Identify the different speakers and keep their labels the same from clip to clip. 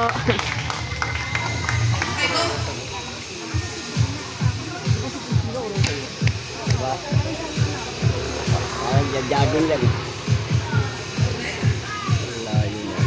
Speaker 1: Diba? Parang jagin lang. Layo na.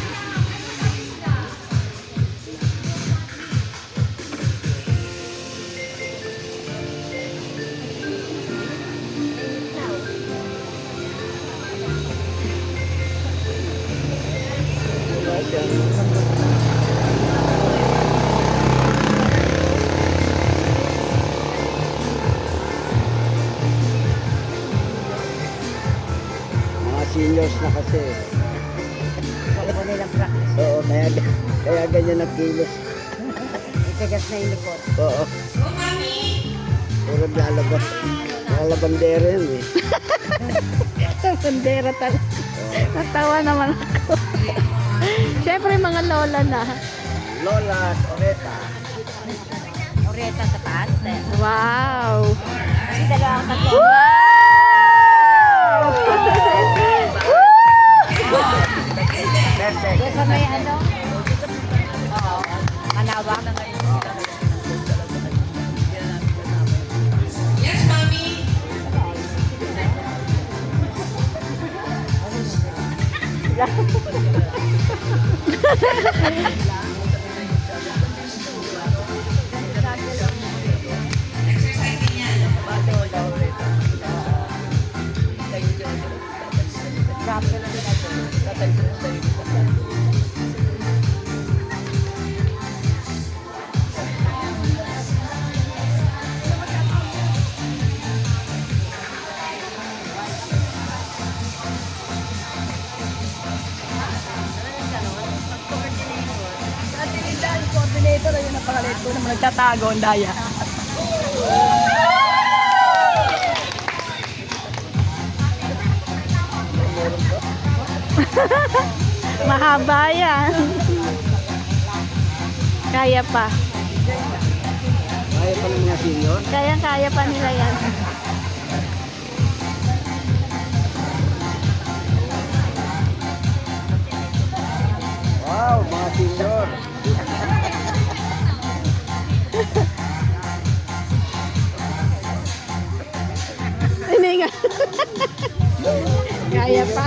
Speaker 1: Mga seniors na kasi.
Speaker 2: Wala po nilang practice.
Speaker 1: Oo, kaya ganyan ang kilos.
Speaker 2: Itigas na yung likod.
Speaker 1: Oo. Puro lalabas. Mga labandera yun eh.
Speaker 3: Bandera talaga. Natawa naman ako. Siyempre mga lola na.
Speaker 1: Lola, Oreta.
Speaker 2: Oreta sa taas.
Speaker 3: Wow!
Speaker 2: Kasi dalawang tatlo.
Speaker 3: Wow!
Speaker 1: Perfect.
Speaker 2: Doon sa may ano? Oo. Manawak.
Speaker 4: Yes, mommy. Exercise din yan.
Speaker 2: Coordinator, ayun ang pangalit ko naman nagtatago ang daya.
Speaker 3: Mahaba yan. Kaya pa.
Speaker 1: Kaya pa ng mga senior.
Speaker 3: Kaya pa nila yan.
Speaker 1: Wow, mga senior.
Speaker 3: Hindi nga. Kaya pa.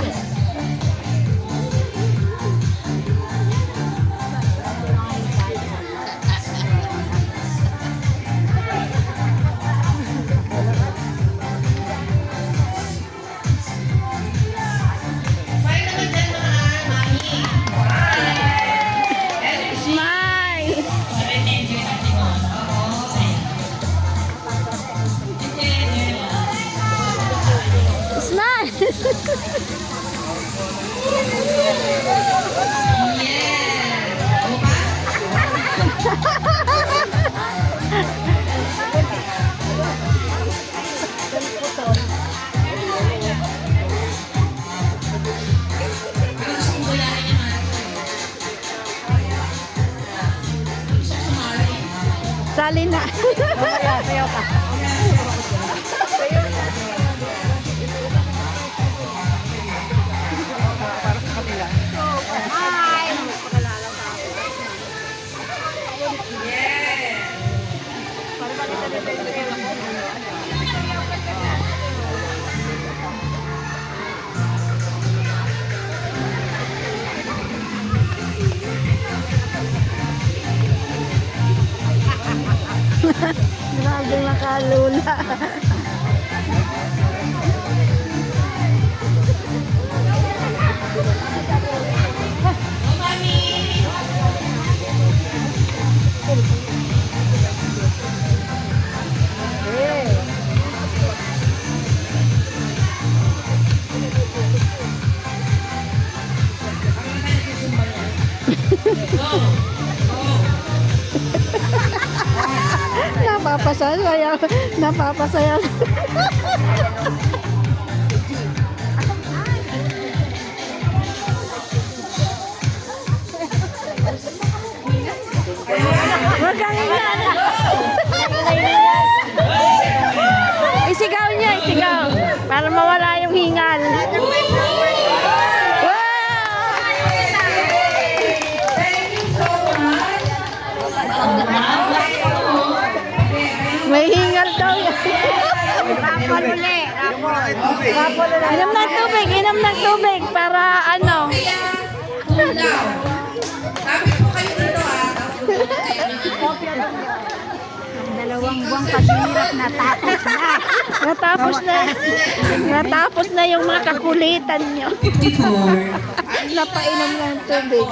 Speaker 4: Bye naman dyan mga mami.
Speaker 3: Smile!
Speaker 4: Enjoy natin mo. Oo, sa'yo.
Speaker 3: Smile!
Speaker 4: Yeah. Ano pa? Ano gusto mong gulahin niya, mami? Gusto mong sumali?
Speaker 3: Sali na.
Speaker 2: Sayo ka.
Speaker 3: Grabe makalula.
Speaker 4: Oh, mami.
Speaker 3: Napapasaya. Napapasaya. Huwag kang hingan. Isigaw niya, isigaw. Para mawala yung hingal. Wow! Inom ng tubig, inom ng tubig para ano.
Speaker 4: Ulaw. Sabi ko kayo dito ah.
Speaker 2: Dalawang buwang paghihirap natapos na.
Speaker 3: Natapos na yung mga kakulitan nyo. Napainom ng tubig.